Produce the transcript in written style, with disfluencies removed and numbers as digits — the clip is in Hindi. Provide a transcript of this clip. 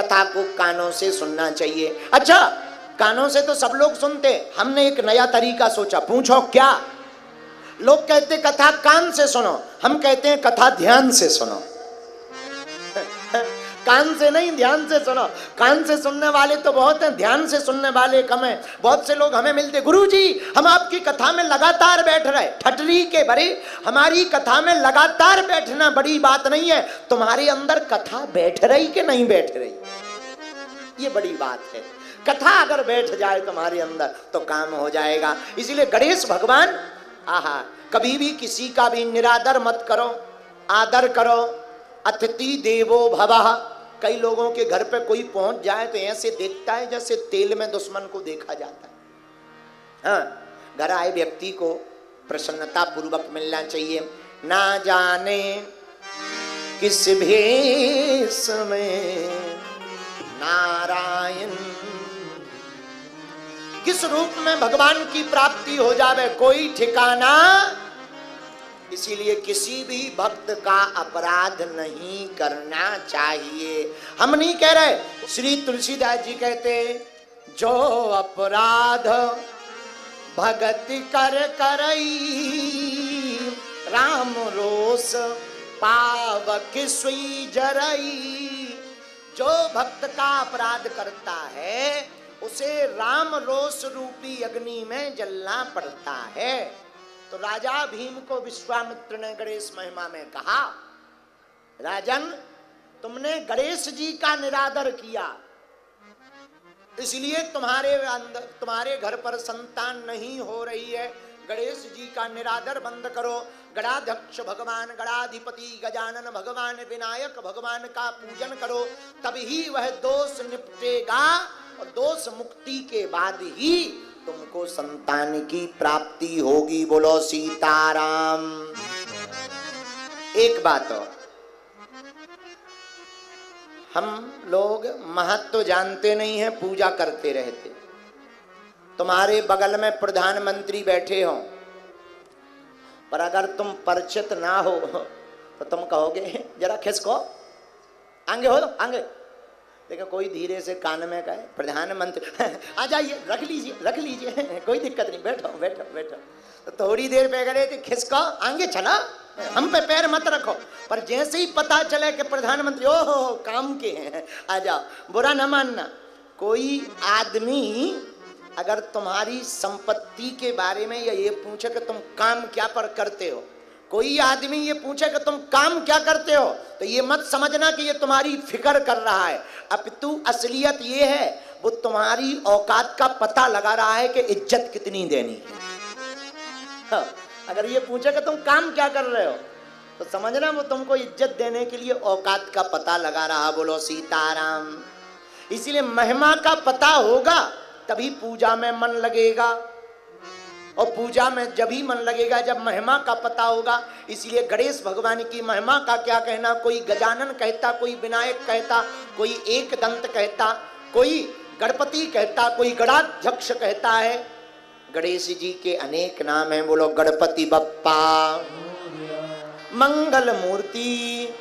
कथा को कानों से सुनना चाहिए। अच्छा, कानों से तो सब लोग सुनते, हमने एक नया तरीका सोचा। पूछो क्या? लोग कहते कथा कान से सुनो, हम कहते हैं कथा ध्यान से सुनो। कान से नहीं, ध्यान से सुनो। कान से सुनने वाले तो बहुत हैं, ध्यान से सुनने वाले कम हैं। बहुत से लोग हमें मिलते, गुरुजी हम आपकी कथा में लगातार बैठ रहे। ठटरी के भरे, हमारी कथा में लगातार बैठना बड़ी बात नहीं है, तुम्हारे अंदर कथा बैठ रही कि नहीं बैठ रही, ये बड़ी बात है। कथा अगर बैठ जाए तुम्हारे अंदर तो काम हो जाएगा। इसीलिए गणेश भगवान, आहा, कभी भी किसी का भी निरादर मत करो, आदर करो। अतिथि देवो भवः। कई लोगों के घर पे कोई पहुंच जाए तो ऐसे देखता है जैसे तेल में दुश्मन को देखा जाता है। हाँ, घर आए व्यक्ति को प्रसन्नता पूर्वक मिलना चाहिए। ना जाने किस भेष में नारायण, किस रूप में भगवान की प्राप्ति हो जावे कोई ठिकाना। इसीलिए किसी भी भक्त का अपराध नहीं करना चाहिए। हम नहीं कह रहे, श्री तुलसीदास जी कहते, जो अपराध भगति कर करई, राम रोष पावक सुई जरई। जो भक्त का अपराध करता है उसे राम रोष रूपी अग्नि में जलना पड़ता है। तो राजा भीम को विश्वामित्र ने गणेश महिमा में कहा, राजन तुमने गणेश जी का निरादर किया, इसलिए तुम्हारे घर पर संतान नहीं हो रही है। गणेश जी का निरादर बंद करो। गणाध्यक्ष भगवान, गणाधिपति गजानन भगवान, विनायक भगवान का पूजन करो, तभी वह दोष निपटेगा और दोष मुक्ति के बाद ही तुमको संतान की प्राप्ति होगी। बोलो सीताराम। एक बात और, हम लोग महत्व जानते नहीं हैं, पूजा करते रहते। तुम्हारे बगल में प्रधानमंत्री बैठे हो, पर अगर तुम परिचित ना हो तो तुम कहोगे जरा खिसको, आगे हो आगे। देखो कोई धीरे से कान में कहे, प्रधानमंत्री आ जाइए, रख लीजिए कोई दिक्कत नहीं, बैठो बैठो बैठो। तो थोड़ी देर पे करे थे खिसको, आगे चला, हम पे पैर मत रखो। पर जैसे ही पता चले कि प्रधानमंत्री ओहो काम के हैं, आ जाओ, बुरा न मानना। कोई आदमी अगर तुम्हारी संपत्ति के बारे में या ये पूछे कि तुम काम क्या पर करते हो, कोई आदमी ये पूछे कि तुम काम क्या करते हो, तो ये मत समझना कि ये तुम्हारी फिक्र कर रहा है, अपितु असलियत ये है वो तुम्हारी औकात का पता लगा रहा है कि इज्जत कितनी देनी है। हाँ, अगर ये पूछे कि तुम काम क्या कर रहे हो तो समझना वो तुमको इज्जत देने के लिए औकात का पता लगा रहा। बोलो सीताराम। इसीलिए महिमा का पता होगा तभी पूजा में मन लगेगा, और पूजा में जब ही मन लगेगा जब महिमा का पता होगा। इसलिए गणेश भगवान की महिमा का क्या कहना, कोई गजानन कहता, कोई विनायक कहता, कोई एक दंत कहता, कोई गणपति कहता, कोई गणाध्यक्ष कहता है। गणेश जी के अनेक नाम हैं। बोलो गणपति बप्पा मंगल मूर्ति